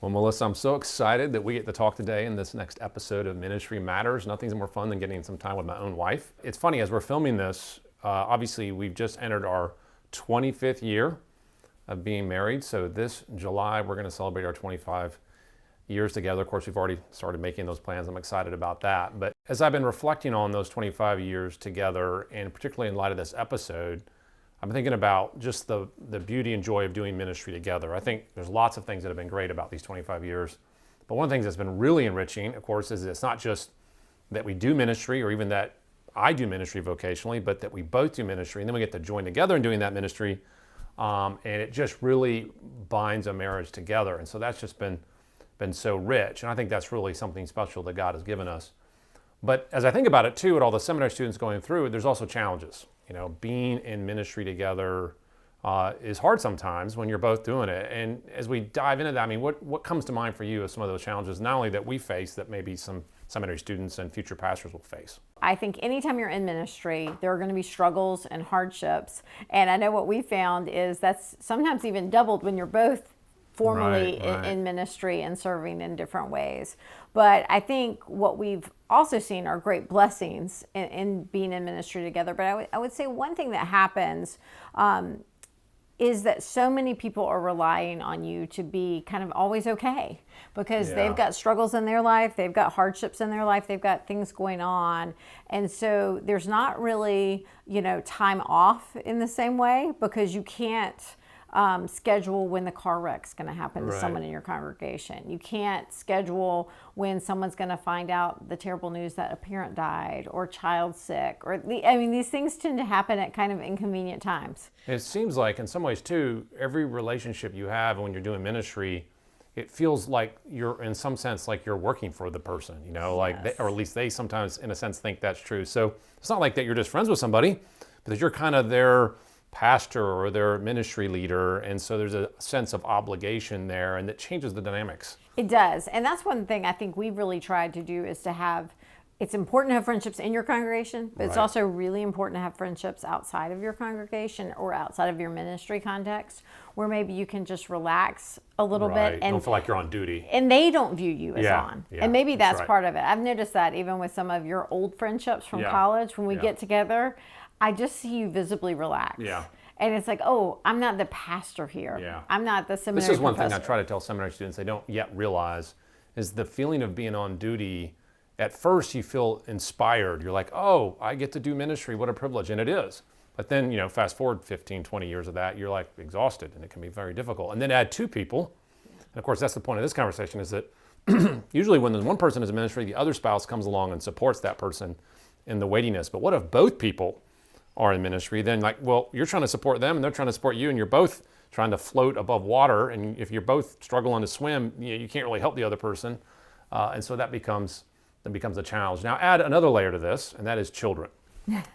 Well, Melissa, I'm so excited that we get to talk today in this next episode of Ministry Matters. Nothing's more fun than getting some time with my own wife. It's funny, as we're filming this, obviously we've just entered our 25th year of being married. So this July, we're going to celebrate our 25 years together. Of course, we've already started making those plans. I'm excited about that. But as I've been reflecting on those 25 years together, and particularly in light of this episode, I'm thinking about just the beauty and joy of doing ministry together. I think there's lots of things that have been great about these 25 years. But one of the things that's been really enriching, of course, is it's not just that we do ministry or even that I do ministry vocationally, but that we both do ministry. And then we get to join together in doing that ministry. And it just really binds a marriage together. And so that's just been so rich. And I think that's really something special that God has given us. But as I think about it too, with all the seminary students going through, there's also challenges. You know, being in ministry together is hard sometimes when you're both doing it. And as we dive into that, I mean, what comes to mind for you as some of those challenges, not only that we face, that maybe some seminary students and future pastors will face? I think anytime you're in ministry, there are going to be struggles and hardships. And I know what we found is that's sometimes even doubled when you're both formally in ministry and serving in different ways. But I think what we've also seen are great blessings in being in ministry together. But I would say one thing that happens is that so many people are relying on you to be kind of always okay, because they've got struggles in their life, they've got hardships in their life, they've got things going on. And so there's not really, time off in the same way, because you can't schedule when the car wreck's going to happen to someone in your congregation. You can't schedule when someone's going to find out the terrible news that a parent died or child's sick. These things tend to happen at kind of inconvenient times. It seems like in some ways too, every relationship you have when you're doing ministry, it feels like you're, in some sense, like you're working for the person, or at least they sometimes in a sense think that's true. So it's not like that you're just friends with somebody, but you're kind of their pastor or their ministry leader, and so there's a sense of obligation there, and it changes the dynamics. It does, and that's one thing I think we've really tried to do, is to have, it's important to have friendships in your congregation, but it's also really important to have friendships outside of your congregation or outside of your ministry context, where maybe you can just relax a little bit and don't feel like you're on duty, and they don't view you as on. And maybe that's right. part of it. I've noticed that even with some of your old friendships from college, when we get together, I just see you visibly relax. And it's like, oh, I'm not the pastor here. I'm not the seminary This is one professor. thing I try to tell seminary students they don't yet realize, is the feeling of being on duty. At first you feel inspired. You're like, oh, I get to do ministry. What a privilege. And it is. But then, fast forward 15, 20 years of that, you're like exhausted, and it can be very difficult. And then add two people. And of course, that's the point of this conversation, is that usually when one person is in ministry, the other spouse comes along and supports that person in the weightiness. But what if both people are in ministry? Then you're trying to support them and they're trying to support you, and you're both trying to float above water. And if you're both struggling to swim, you can't really help the other person. And so that becomes a challenge. Now add another layer to this, and that is children.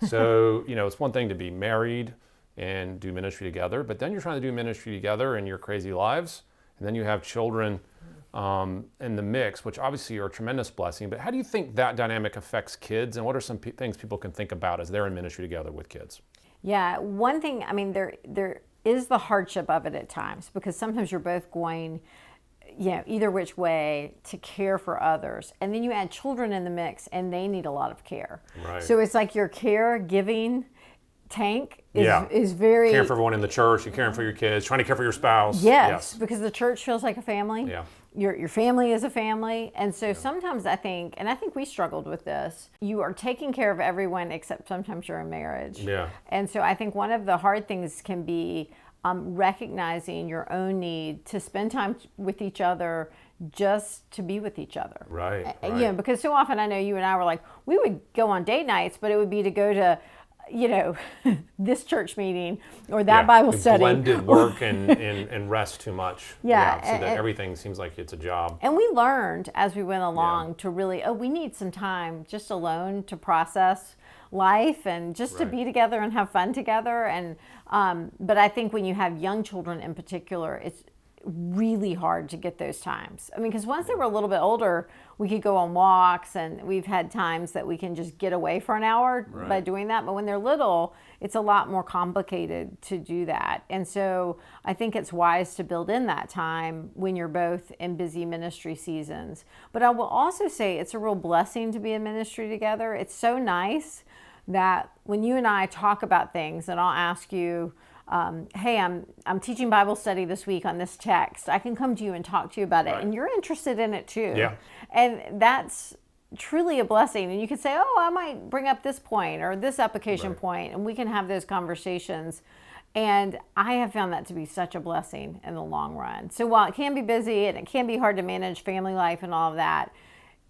So, it's one thing to be married and do ministry together, but then you're trying to do ministry together in your crazy lives. And then you have children in the mix, which obviously are a tremendous blessing. But how do you think that dynamic affects kids, and what are some things people can think about as they're in ministry together with kids? Yeah, one thing, there is the hardship of it at times, because sometimes you're both going, either which way to care for others. And then you add children in the mix, and they need a lot of care. So it's like your caregiving tank is very... Caring for everyone in the church, you're caring for your kids, trying to care for your spouse. Yes, because the church feels like a family. Yeah. Your family is a family. And so sometimes I think we struggled with this, you are taking care of everyone except sometimes you're in marriage. Yeah. And so I think one of the hard things can be recognizing your own need to spend time with each other, just to be with each other. Right. Because so often I know you and I were like, we would go on date nights, but it would be to go to this church meeting or that Bible study. Blended work and rest too much. So that everything seems like it's a job. And we learned as we went along to really, we need some time just alone to process life and just to be together and have fun together. And but I think when you have young children in particular, really hard to get those times. I mean, because once they were a little bit older, we could go on walks, and we've had times that we can just get away for an hour by doing that. But when they're little, it's a lot more complicated to do that. And so I think it's wise to build in that time when you're both in busy ministry seasons. But I will also say it's a real blessing to be in ministry together. It's so nice that when you and I talk about things, and I'll ask you, hey, I'm teaching Bible study this week on this text. I can come to you and talk to you about it, and you're interested in it too. Yeah. And that's truly a blessing. And you can say, oh, I might bring up this point or this application point, and we can have those conversations. And I have found that to be such a blessing in the long run. So while it can be busy and it can be hard to manage family life and all of that,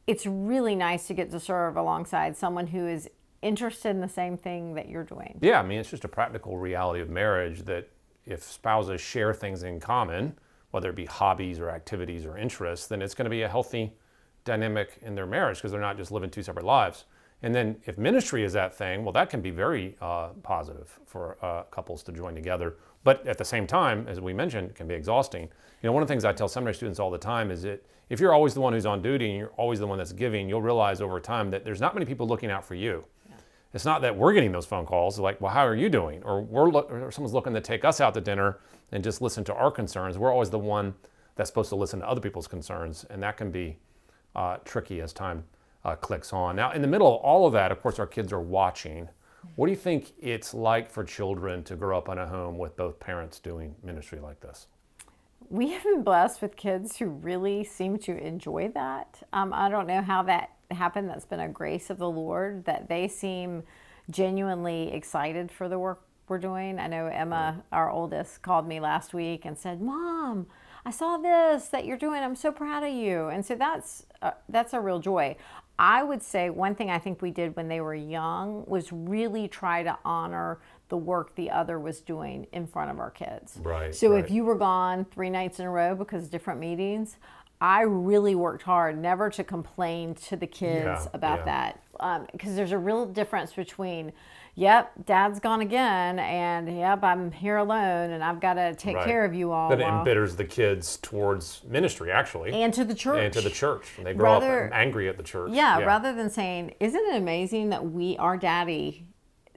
it's really nice to get to serve alongside someone who is interested in the same thing that you're doing. Yeah, I mean, it's just a practical reality of marriage that if spouses share things in common, whether it be hobbies or activities or interests, then it's going to be a healthy dynamic in their marriage because they're not just living two separate lives. And then if ministry is that thing, well, that can be very positive for couples to join together. But at the same time, as we mentioned, it can be exhausting. You know, one of the things I tell seminary students all the time is that if you're always the one who's on duty and you're always the one that's giving, you'll realize over time that there's not many people looking out for you. It's not that we're getting those phone calls like, well, how are you doing? Or or someone's looking to take us out to dinner and just listen to our concerns. We're always the one that's supposed to listen to other people's concerns. And that can be tricky as time clicks on. Now, in the middle of all of that, of course, our kids are watching. What do you think it's like for children to grow up in a home with both parents doing ministry like this? We have been blessed with kids who really seem to enjoy that. I don't know how that happened. That's been a grace of the Lord that they seem genuinely excited for the work we're doing. I know Emma, our oldest, called me last week and said, Mom, I saw this that you're doing. I'm so proud of you. And so that's a real joy. I would say one thing I think we did when they were young was really try to honor the work the other was doing in front of our kids. Right. So if you were gone 3 nights in a row because of different meetings, I really worked hard never to complain to the kids about that. Because there's a real difference between, yep, Dad's gone again, and yep, I'm here alone, and I've got to take care of you all. That embitters the kids towards ministry, actually. And to the church. And to the church. And they grow up angry at the church. Yeah, rather than saying, isn't it amazing that our daddy,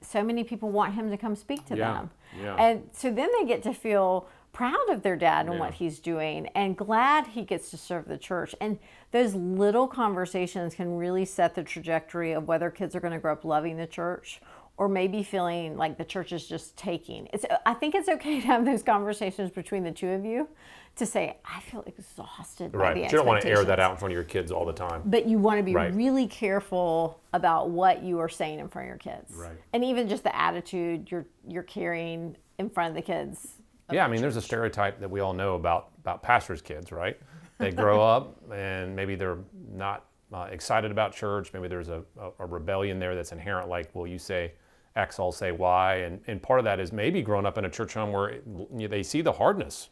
so many people want him to come speak to them. Yeah. And so then they get to feel proud of their dad and what he's doing and glad he gets to serve the church. And those little conversations can really set the trajectory of whether kids are going to grow up loving the church or maybe feeling like the church is just taking. I think it's okay to have those conversations between the two of you to say, I feel exhausted by the expectations. You don't want to air that out in front of your kids all the time. But you want to be really careful about what you are saying in front of your kids. Right. And even just the attitude you're carrying in front of the kids. Yeah, I mean, there's a stereotype that we all know about pastors' kids, right? They grow up and maybe they're not excited about church. Maybe there's a rebellion there that's inherent, like, well, you say X, I'll say Y. And part of that is maybe growing up in a church home where they see the hardness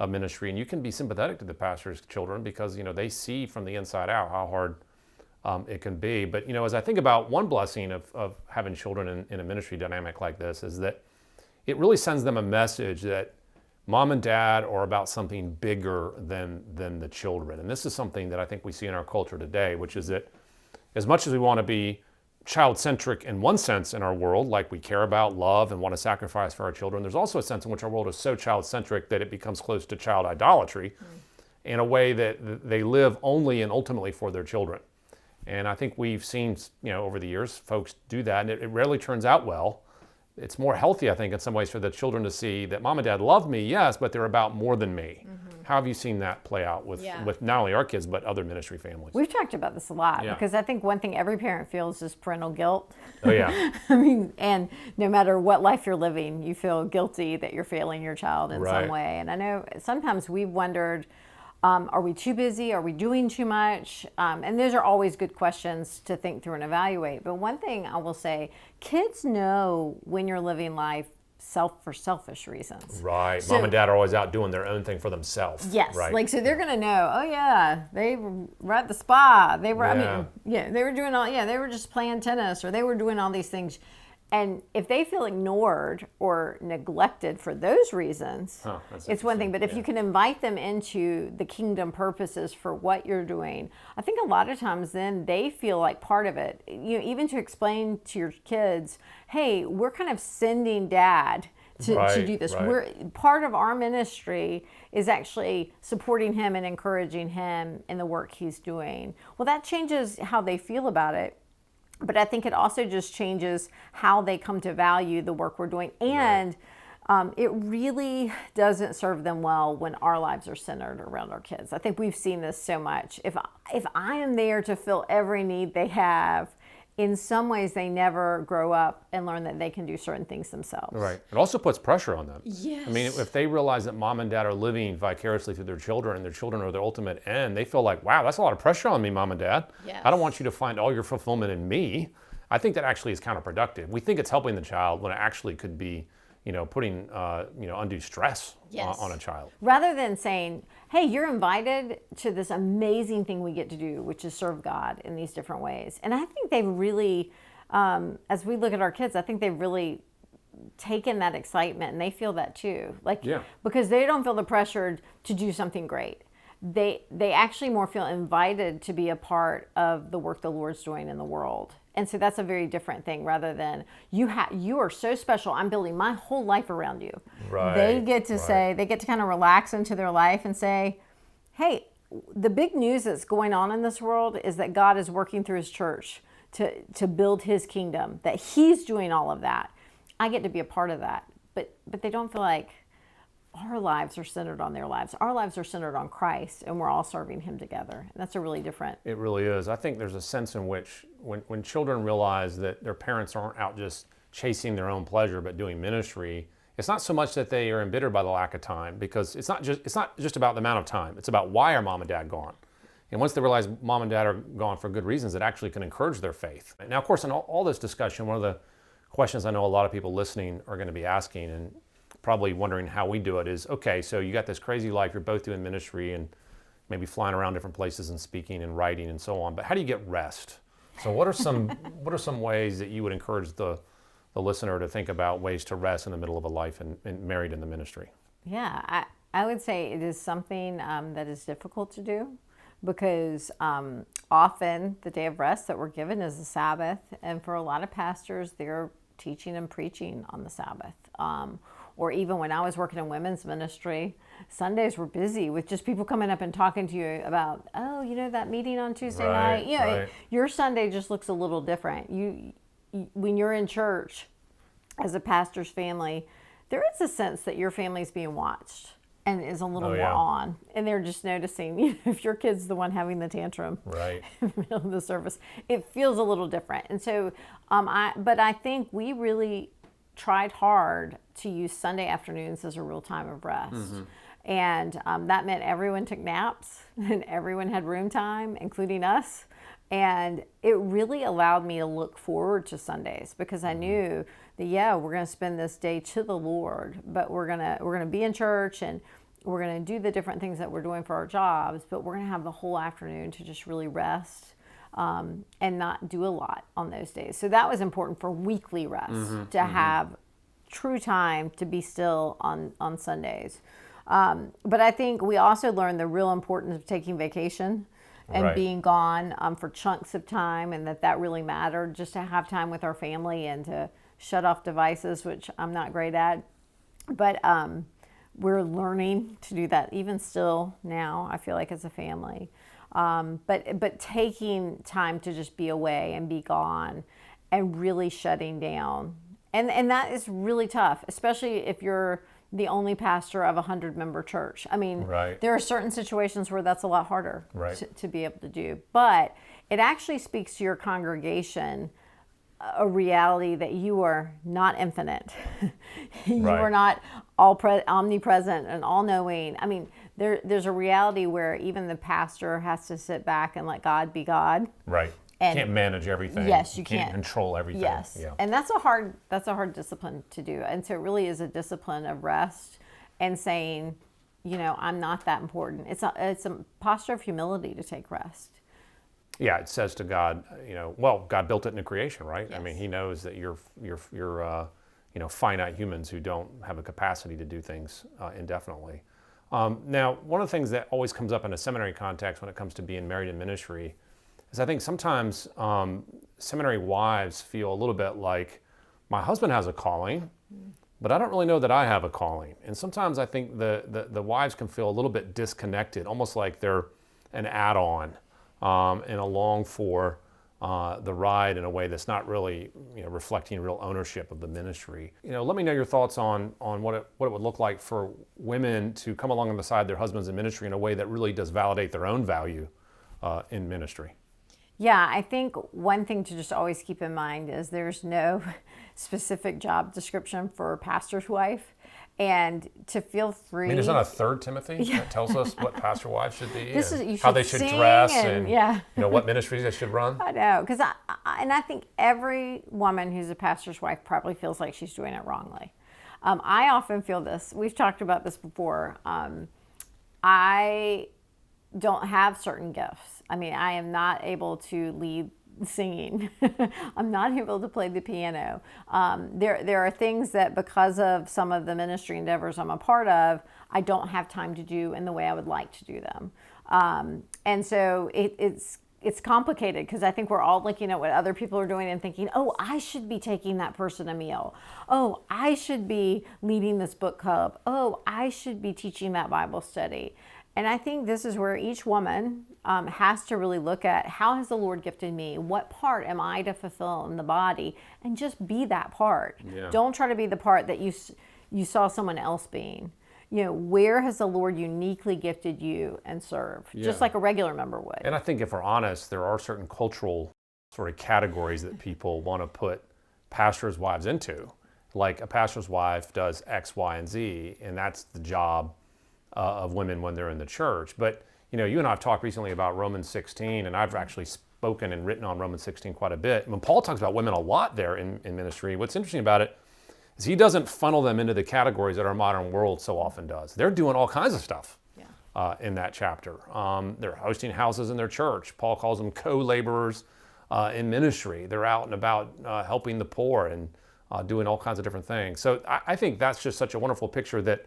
of ministry, and you can be sympathetic to the pastor's children because, they see from the inside out how hard it can be. But, as I think about one blessing of having children in a ministry dynamic like this is that it really sends them a message that mom and dad are about something bigger than the children. And this is something that I think we see in our culture today, which is that as much as we want to be child-centric in one sense in our world, like we care about, love, and want to sacrifice for our children, there's also a sense in which our world is so child-centric that it becomes close to child idolatry in a way that they live only and ultimately for their children. And I think we've seen, over the years, folks do that, and it rarely turns out well. It's more healthy, I think, in some ways for the children to see that mom and dad love me, yes, but they're about more than me. Mm-hmm. How have you seen that play out with not only our kids, but other ministry families? We've talked about this a lot because I think one thing every parent feels is parental guilt. Oh, yeah. I mean, and no matter what life you're living, you feel guilty that you're failing your child in some way. And I know sometimes we've wondered, are we too busy? Are we doing too much? And those are always good questions to think through and evaluate. But one thing I will say, kids know when you're living life for selfish reasons. Right. So, mom and dad are always out doing their own thing for themselves. Yes. Right. So they're going to know, oh yeah, they were at the spa. They were, they were doing they were just playing tennis or they were doing all these things. And if they feel ignored or neglected for those reasons, it's one thing. But if you can invite them into the kingdom purposes for what you're doing, I think a lot of times then they feel like part of it. Even to explain to your kids, hey, we're kind of sending dad to do this. We're part of our ministry is actually supporting him and encouraging him in the work he's doing. Well, that changes how they feel about it. But I think it also just changes how they come to value the work we're doing. And it really doesn't serve them well when our lives are centered around our kids. I think we've seen this so much. If I am there to fill every need they have, in some ways they never grow up and learn that they can do certain things themselves. Right. It also puts pressure on them. Yes. I mean, if they realize that mom and dad are living vicariously through their children and their children are their ultimate end, they feel like, wow, that's a lot of pressure on me, mom and dad. Yes. I don't want you to find all your fulfillment in me. I think that actually is counterproductive. We think it's helping the child when it actually could be, putting, undue stress on a child. Rather than saying, hey, you're invited to this amazing thing we get to do, which is serve God in these different ways. And I think they've really, as we look at our kids, I think they've really taken that excitement and they feel that too. Because they don't feel the pressure to do something great. They actually more feel invited to be a part of the work the Lord's doing in the world. And so that's a very different thing rather than you are so special. I'm building my whole life around you. Right. They get to say, they get to kind of relax into their life and say, hey, the big news that's going on in this world is that God is working through his church to build his kingdom, that he's doing all of that. I get to be a part of that. But they don't feel like our lives are centered on their lives. Our lives are centered on Christ, and we're all serving him together. And that's a really different. It really is. I think there's a sense in which when children realize that their parents aren't out just chasing their own pleasure, but doing ministry, it's not so much that they are embittered by the lack of time, because it's not just about the amount of time. It's about why are mom and dad gone? And once they realize mom and dad are gone for good reasons, it actually can encourage their faith. Now, of course, in all this discussion, one of the questions I know a lot of people listening are going to be asking, and probably wondering how we do it, is, okay, so you got this crazy life, you're both doing ministry and maybe flying around different places and speaking and writing and so on, but how do you get rest? So what are some ways that you would encourage the listener to think about ways to rest in the middle of a life and married in the ministry? Yeah, I would say it is something that is difficult to do, because often the day of rest that we're given is the Sabbath, and for a lot of pastors, they're teaching and preaching on the Sabbath. Or even when I was working in women's ministry, Sundays were busy with just people coming up and talking to you about, that meeting on Tuesday night. Your Sunday just looks a little different. You when you're in church as a pastor's family, there is a sense that your family's being watched and is a little more on. And they're just noticing, if your kid's the one having the tantrum in the middle of the service, it feels a little different. And so, but I think we really tried hard to use Sunday afternoons as a real time of rest. Mm-hmm. And that meant everyone took naps and everyone had room time, including us. And it really allowed me to look forward to Sundays, because I knew that, we're going to spend this day to the Lord, but we're going to be in church and we're going to do the different things that we're doing for our jobs, but we're going to have the whole afternoon to just really rest and not do a lot on those days. So that was important for weekly rest, to have true time to be still on Sundays. But I think we also learned the real importance of taking vacation and being gone for chunks of time, and that really mattered, just to have time with our family and to shut off devices, which I'm not great at. But we're learning to do that even still now, I feel like, as a family. But taking time to just be away and be gone and really shutting down. And that is really tough, especially if you're the only pastor of a 100-member church. I mean, there are certain situations where that's a lot harder to be able to do. But it actually speaks to your congregation a reality that you are not infinite. You are not omnipresent and all-knowing. I mean, there's a reality where even the pastor has to sit back and let God be God. Right. And can't manage everything. Yes, you can't control everything. Yes, and that's a hard discipline to do. And so it really is a discipline of rest and saying, I'm not that important. It's a posture of humility to take rest. Yeah, it says to God, well, God built it into creation, right? Yes. I mean, He knows that you're finite humans who don't have a capacity to do things indefinitely. Now, one of the things that always comes up in a seminary context when it comes to being married in ministry is I think sometimes seminary wives feel a little bit like, my husband has a calling, but I don't really know that I have a calling. And sometimes I think the wives can feel a little bit disconnected, almost like they're an add-on and along for the ride in a way that's not really reflecting real ownership of the ministry. Let me know your thoughts on what it would look like for women to come along on the side of their husbands in ministry in a way that really does validate their own value in ministry. Yeah, I think one thing to just always keep in mind is there's no specific job description for a pastor's wife. And to feel free. I mean, there's not a third Timothy that tells us what pastor wives should be, how they should dress, and what ministries they should run. I know, because I think every woman who's a pastor's wife probably feels like she's doing it wrongly. I often feel this. We've talked about this before. I don't have certain gifts. I mean, I am not able to lead singing. I'm not able to play the piano. There are things that because of some of the ministry endeavors I'm a part of, I don't have time to do in the way I would like to do them. And so it's complicated because I think we're all looking at what other people are doing and thinking, oh, I should be taking that person a meal. Oh, I should be leading this book club. Oh, I should be teaching that Bible study. And I think this is where each woman has to really look at, how has the Lord gifted me? What part am I to fulfill in the body? And just be that part. Yeah. Don't try to be the part that you saw someone else being. Where has the Lord uniquely gifted you and served? Yeah. Just like a regular member would. And I think if we're honest, there are certain cultural sort of categories that people want to put pastors' wives into. Like a pastor's wife does X, Y, and Z, and that's the job of women when they're in the church. But you and I have talked recently about Romans 16, and I've actually spoken and written on Romans 16 quite a bit. When Paul talks about women a lot there in ministry, what's interesting about it is he doesn't funnel them into the categories that our modern world so often does. They're doing all kinds of stuff in that chapter. They're hosting houses in their church. Paul calls them co-laborers in ministry. They're out and about helping the poor and doing all kinds of different things. So I think that's just such a wonderful picture that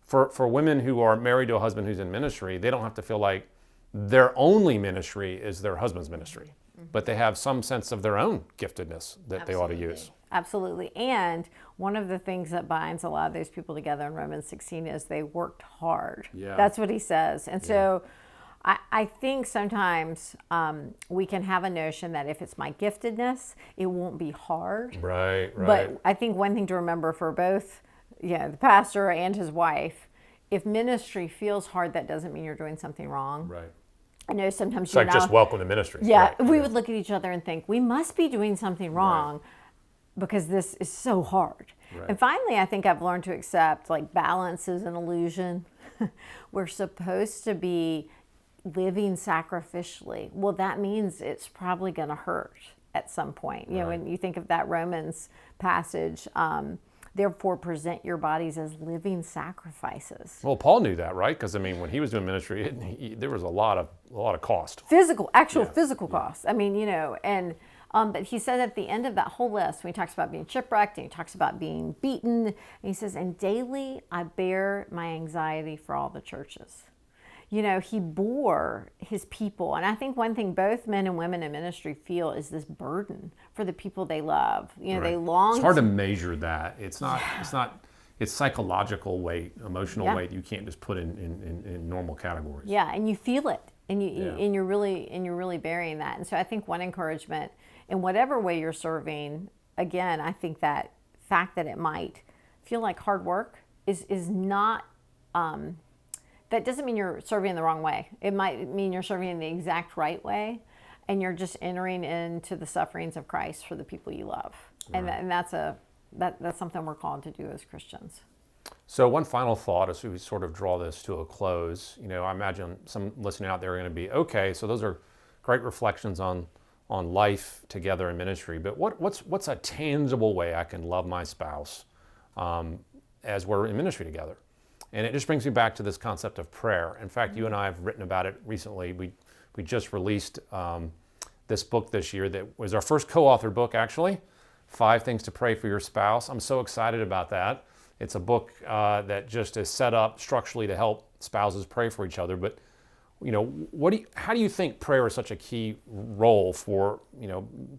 for women who are married to a husband who's in ministry, they don't have to feel like their only ministry is their husband's ministry, but they have some sense of their own giftedness that they ought to use. Absolutely. And one of the things that binds a lot of those people together in Romans 16 is they worked hard. Yeah. That's what he says. And so I think sometimes we can have a notion that if it's my giftedness, it won't be hard. Right. But I think one thing to remember for both the pastor and his wife, if ministry feels hard, that doesn't mean you're doing something wrong. Right. I know sometimes It's like just welcome to ministry. Yeah, right. we would look at each other and think, we must be doing something wrong because this is so hard. Right. And finally, I think I've learned to accept like balance is an illusion. We're supposed to be living sacrificially. Well, that means it's probably going to hurt at some point. When you think of that Romans passage, therefore present your bodies as living sacrifices. Well, Paul knew that, right? Because when he was doing ministry, there was a lot of cost. Physical costs. But he said at the end of that whole list, when he talks about being shipwrecked and he talks about being beaten, and he says, and daily I bear my anxiety for all the churches. He bore his people. And I think one thing both men and women in ministry feel is this burden for the people they love. They long. It's hard to measure that. It's not. It's psychological weight, emotional weight. You can't just put in normal categories. Yeah, and you feel it, and you're really bearing that. And so I think one encouragement in whatever way you're serving, again, I think that fact that it might feel like hard work is not. That doesn't mean you're serving in the wrong way. It might mean you're serving in the exact right way, and you're just entering into the sufferings of Christ for the people you love. Right. And that's something we're called to do as Christians. So one final thought as we sort of draw this to a close. I imagine some listening out there are going to be, okay, so those are great reflections on life together in ministry, but what's a tangible way I can love my spouse as we're in ministry together? And it just brings me back to this concept of prayer. In fact, you and I have written about it recently. We We just released this book this year that was our first co-authored book, actually, 5 Things to Pray for Your Spouse. I'm so excited about that. It's a book that just is set up structurally to help spouses pray for each other. But, how do you think prayer is such a key role for,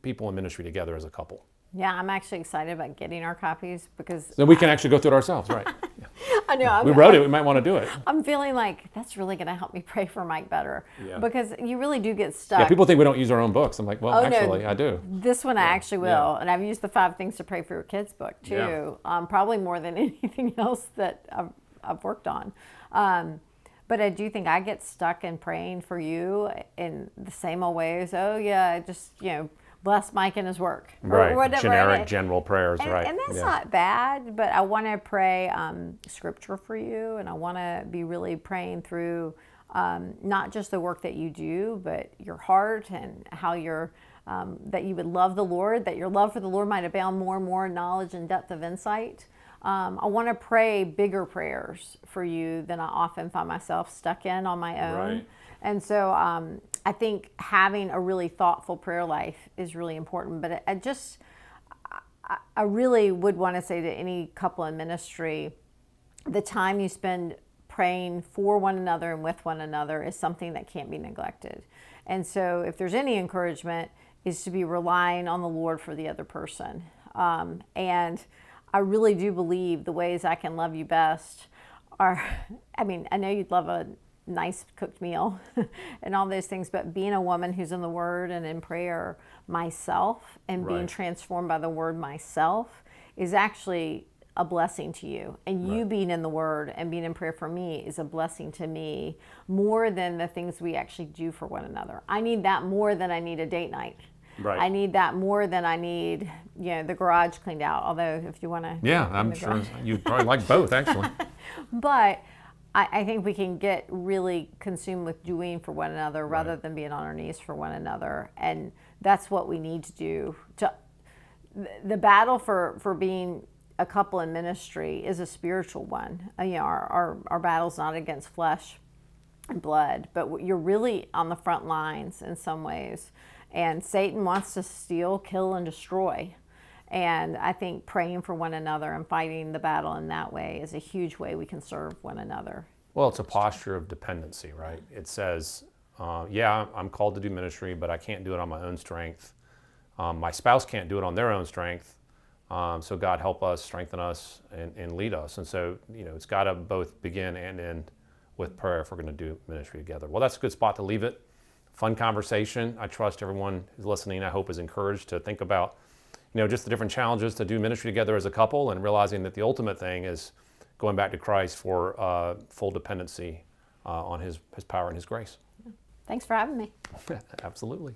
people in ministry together as a couple? Yeah, I'm actually excited about getting our copies because then we can actually go through it ourselves, right? Yeah. I know. We wrote it. We might want to do it. I'm feeling like that's really going to help me pray for Mike better because you really do get stuck. Yeah, people think we don't use our own books. I'm like, well, actually, no, I do. This one I actually will, and I've used the 5 Things to Pray for Your Kids book too, probably more than anything else that I've worked on. But I do think I get stuck in praying for you in the same old ways. Oh yeah, just bless Mike and his work. Right. Or whatever. Generic, general prayers, right. And that's not bad, but I want to pray scripture for you, and I want to be really praying through not just the work that you do, but your heart and how you're, that you would love the Lord, that your love for the Lord might abound more and more in knowledge and depth of insight. I want to pray bigger prayers for you than I often find myself stuck in on my own. Right. And so I think having a really thoughtful prayer life is really important. But I really would want to say to any couple in ministry, the time you spend praying for one another and with one another is something that can't be neglected. And so if there's any encouragement, is to be relying on the Lord for the other person. And I really do believe the ways I can love you best are, I know you'd love a nice cooked meal and all those things, but being a woman who's in the Word and in prayer myself and being transformed by the Word myself is actually a blessing to you. And you being in the Word and being in prayer for me is a blessing to me more than the things we actually do for one another. I need that more than I need a date night. Right. I need that more than I need, the garage cleaned out. Although if you want to, I'm sure you'd probably like both, actually. But I think we can get really consumed with doing for one another rather than being on our knees for one another, and that's what we need to do. The battle for being a couple in ministry is a spiritual one. Our battle's not against flesh and blood, but you're really on the front lines in some ways. And Satan wants to steal, kill, and destroy. And I think praying for one another and fighting the battle in that way is a huge way we can serve one another. Well, it's a posture of dependency, right? It says, I'm called to do ministry, but I can't do it on my own strength. My spouse can't do it on their own strength. So God help us, strengthen us, and lead us. And so, it's got to both begin and end with prayer if we're going to do ministry together. Well, that's a good spot to leave it. Fun conversation. I trust everyone who's listening, I hope, is encouraged to think about, just the different challenges to do ministry together as a couple, and realizing that the ultimate thing is going back to Christ for full dependency on his power and his grace. Thanks for having me. Absolutely.